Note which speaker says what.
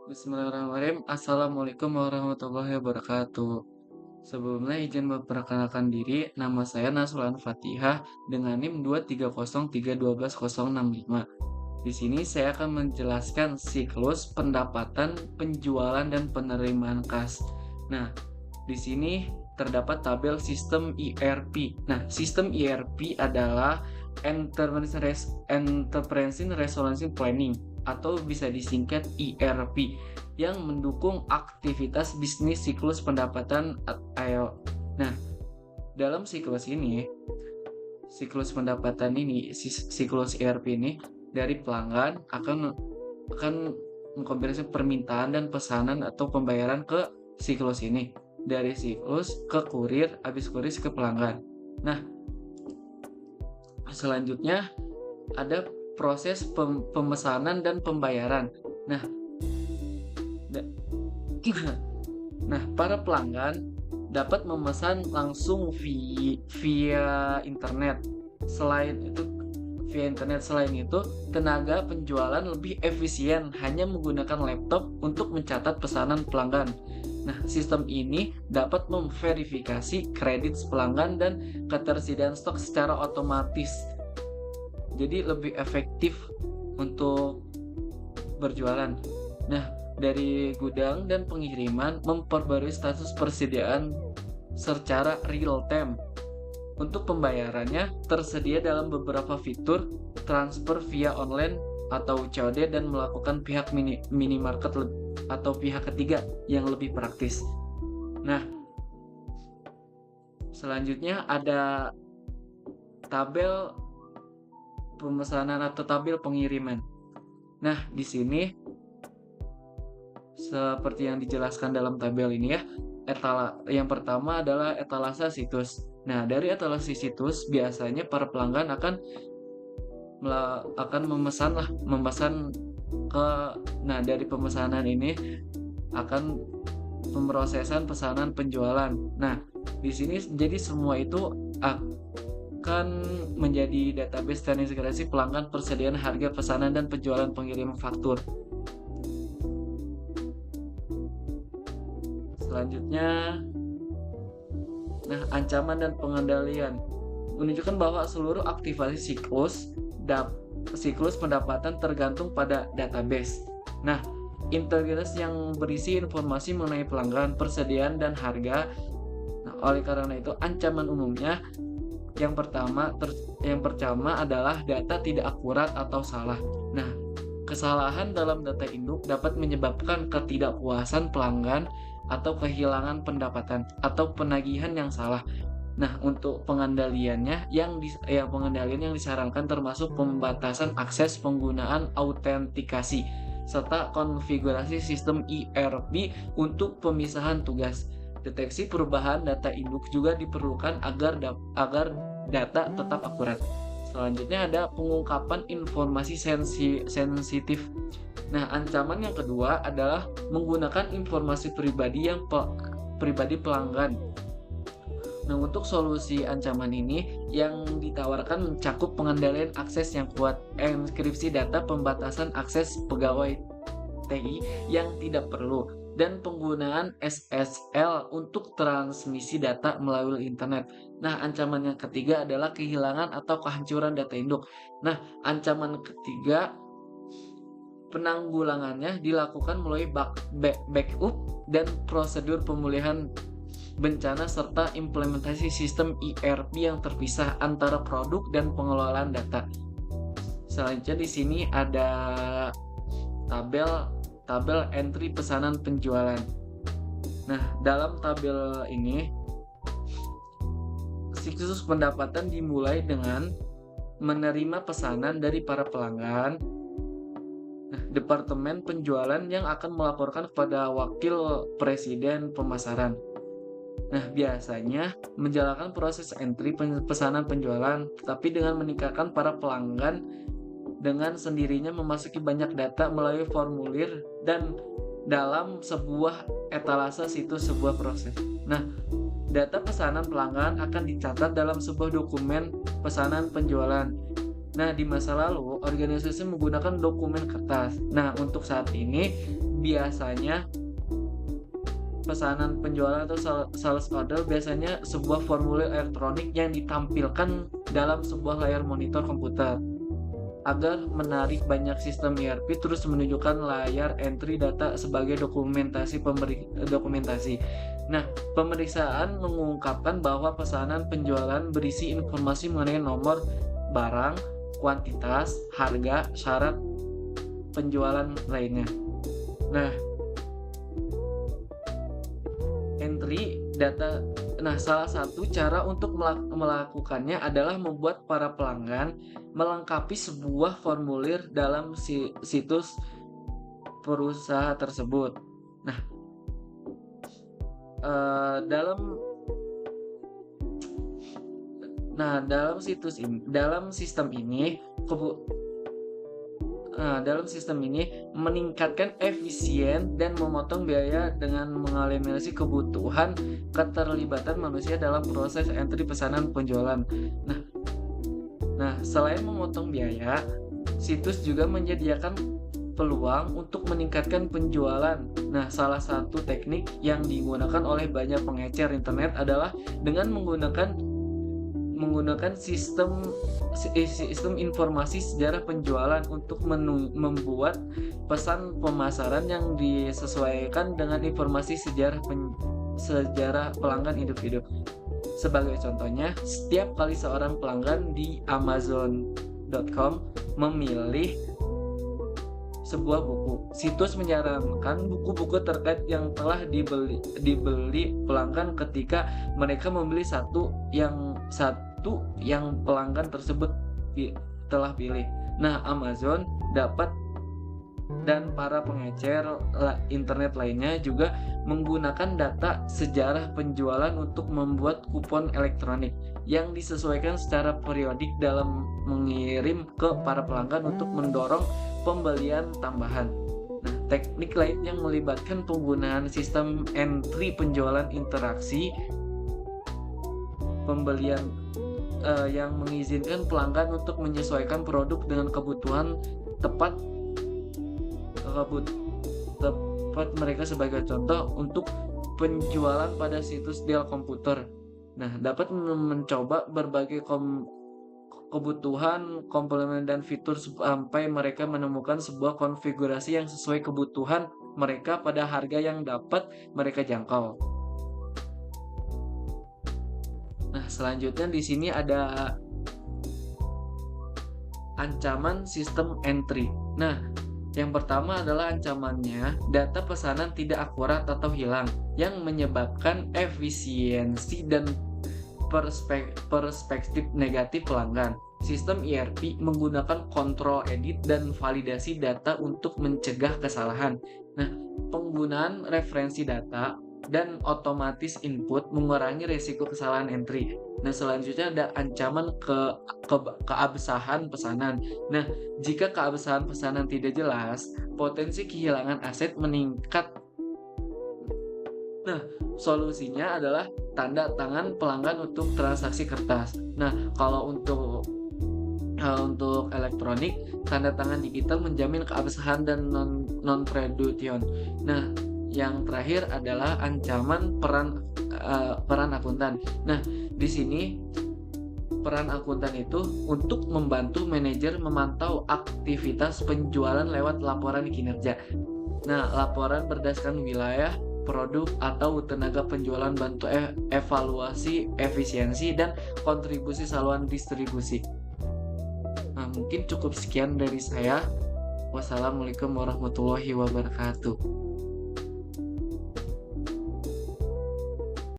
Speaker 1: Bismillahirrahmanirrahim. Assalamualaikum warahmatullahi wabarakatuh. Sebelumnya izin memperkenalkan diri, nama saya Nasrulan Fatihah dengan NIM 230312065. Di sini saya akan menjelaskan siklus pendapatan, penjualan, dan penerimaan kas. Nah, di sini terdapat tabel sistem ERP. Nah, sistem ERP adalah Enterprise Resource Planning atau bisa disingkat ERP yang mendukung aktivitas bisnis siklus pendapatan ayo. Nah, dalam siklus pendapatan ini, siklus ERP ini dari pelanggan akan mengkombinasi permintaan dan pesanan atau pembayaran ke siklus ini. Dari siklus ke kurir, habis kurir ke pelanggan. Nah, selanjutnya ada proses pemesanan dan pembayaran. Nah, nah, para pelanggan dapat memesan langsung via internet. Selain itu, tenaga penjualan lebih efisien hanya menggunakan laptop untuk mencatat pesanan pelanggan. Nah, sistem ini dapat memverifikasi kredit pelanggan dan ketersediaan stok secara otomatis. Jadi lebih efektif untuk berjualan. Nah, dari gudang dan pengiriman memperbarui status persediaan secara real time. Untuk pembayarannya tersedia dalam beberapa fitur transfer via online atau COD dan melakukan pihak minimarket atau pihak ketiga yang lebih praktis. Nah, selanjutnya ada tabel pemesanan atau tabel pengiriman. Nah, di sini seperti yang dijelaskan dalam tabel ini ya, yang pertama adalah etalase situs. Nah, dari etalase situs biasanya para pelanggan akan memesan ke. Nah, dari pemesanan ini akan pemrosesan pesanan penjualan. Nah, di sini jadi semua itu akan menjadi database terintegrasi pelanggan, persediaan harga pesanan dan penjualan pengiriman faktur. Selanjutnya, nah, ancaman dan pengendalian menunjukkan bahwa seluruh aktivasi siklus pendapatan tergantung pada database. Nah, integritas yang berisi informasi mengenai pelanggan, persediaan, dan harga. Nah, oleh karena itu, ancaman umumnya yang pertama adalah data tidak akurat atau salah. Nah, kesalahan dalam data induk dapat menyebabkan ketidakpuasan pelanggan atau kehilangan pendapatan atau penagihan yang salah. Nah, untuk pengendaliannya yang disarankan termasuk pembatasan akses, penggunaan autentikasi, serta konfigurasi sistem ERP untuk pemisahan tugas. Deteksi perubahan data induk juga diperlukan agar data tetap akurat. Selanjutnya ada pengungkapan informasi sensitif. Nah, ancaman yang kedua adalah menggunakan informasi pribadi pelanggan. Nah, untuk solusi ancaman ini yang ditawarkan mencakup pengendalian akses yang kuat, enkripsi data, pembatasan akses pegawai TI yang tidak perlu, dan penggunaan SSL untuk transmisi data melalui internet. Nah, ancaman yang ketiga adalah kehilangan atau kehancuran data induk. Nah, ancaman ketiga penanggulangannya dilakukan melalui backup dan prosedur pemulihan bencana serta implementasi sistem ERP yang terpisah antara produk dan pengelolaan data. Selanjutnya di sini ada tabel entry pesanan penjualan. Nah, dalam tabel ini siklus pendapatan dimulai dengan menerima pesanan dari para pelanggan. Nah, departemen penjualan yang akan melaporkan kepada wakil presiden pemasaran. Nah, biasanya menjalankan proses entry pesanan penjualan, tetapi dengan meningkatkan para pelanggan dengan sendirinya memasuki banyak data melalui formulir dan dalam sebuah etalase situs sebuah proses. Nah, data pesanan pelanggan akan dicatat dalam sebuah dokumen pesanan penjualan. Nah, di masa lalu, organisasi menggunakan dokumen kertas. Nah, untuk saat ini, biasanya pesanan penjualan atau sales order biasanya sebuah formulir elektronik yang ditampilkan dalam sebuah layar monitor komputer. Agar menarik banyak sistem ERP terus menunjukkan layar entry data sebagai dokumentasi. Nah, pemeriksaan mengungkapkan bahwa pesanan penjualan berisi informasi mengenai nomor barang, kuantitas, harga, syarat penjualan lainnya. Nah, entry data. Nah, salah satu cara untuk melakukannya adalah membuat para pelanggan melengkapi sebuah formulir dalam situs perusahaan tersebut. Nah, dalam sistem ini meningkatkan efisien dan memotong biaya dengan mengeliminasi kebutuhan keterlibatan manusia dalam proses entry pesanan penjualan. Nah, selain memotong biaya, situs juga menyediakan peluang untuk meningkatkan penjualan. Nah, salah satu teknik yang digunakan oleh banyak pengecer internet adalah dengan menggunakan sistem informasi sejarah penjualan untuk membuat pesan pemasaran yang disesuaikan dengan informasi sejarah pelanggan hidup. Sebagai contohnya, setiap kali seorang pelanggan di Amazon.com memilih sebuah buku, situs menyarankan buku-buku terkait yang telah dibeli pelanggan ketika mereka membeli satu yang pelanggan tersebut telah pilih. Nah, Amazon dan para pengecer internet lainnya juga menggunakan data sejarah penjualan untuk membuat kupon elektronik yang disesuaikan secara periodik dalam mengirim ke para pelanggan untuk mendorong pembelian tambahan. Nah, teknik lain yang melibatkan penggunaan sistem entry penjualan interaksi pembelian yang mengizinkan pelanggan untuk menyesuaikan produk dengan kebutuhan tepat mereka. Sebagai contoh, untuk penjualan pada situs Dell komputer, nah, dapat mencoba berbagai kebutuhan, komplement dan fitur sampai mereka menemukan sebuah konfigurasi yang sesuai kebutuhan mereka pada harga yang dapat mereka jangkau. Nah, selanjutnya di sini ada ancaman sistem entry. Nah, yang pertama adalah ancamannya data pesanan tidak akurat atau hilang yang menyebabkan efisiensi dan perspektif negatif pelanggan. Sistem ERP menggunakan kontrol edit dan validasi data untuk mencegah kesalahan. Nah, penggunaan referensi data dan otomatis input mengurangi risiko kesalahan entry. Nah, selanjutnya ada ancaman keabsahan pesanan. Nah, jika keabsahan pesanan tidak jelas, potensi kehilangan aset meningkat. Nah, solusinya adalah tanda tangan pelanggan untuk transaksi kertas. Nah, kalau untuk elektronik, tanda tangan digital menjamin keabsahan dan non-preduction. Nah, yang terakhir adalah ancaman peran akuntan. Nah, di sini peran akuntan itu untuk membantu manajer memantau aktivitas penjualan lewat laporan kinerja. Nah, laporan berdasarkan wilayah, produk atau tenaga penjualan, bantu evaluasi efisiensi dan kontribusi saluran distribusi. Nah, mungkin cukup sekian dari saya. Wassalamualaikum warahmatullahi wabarakatuh.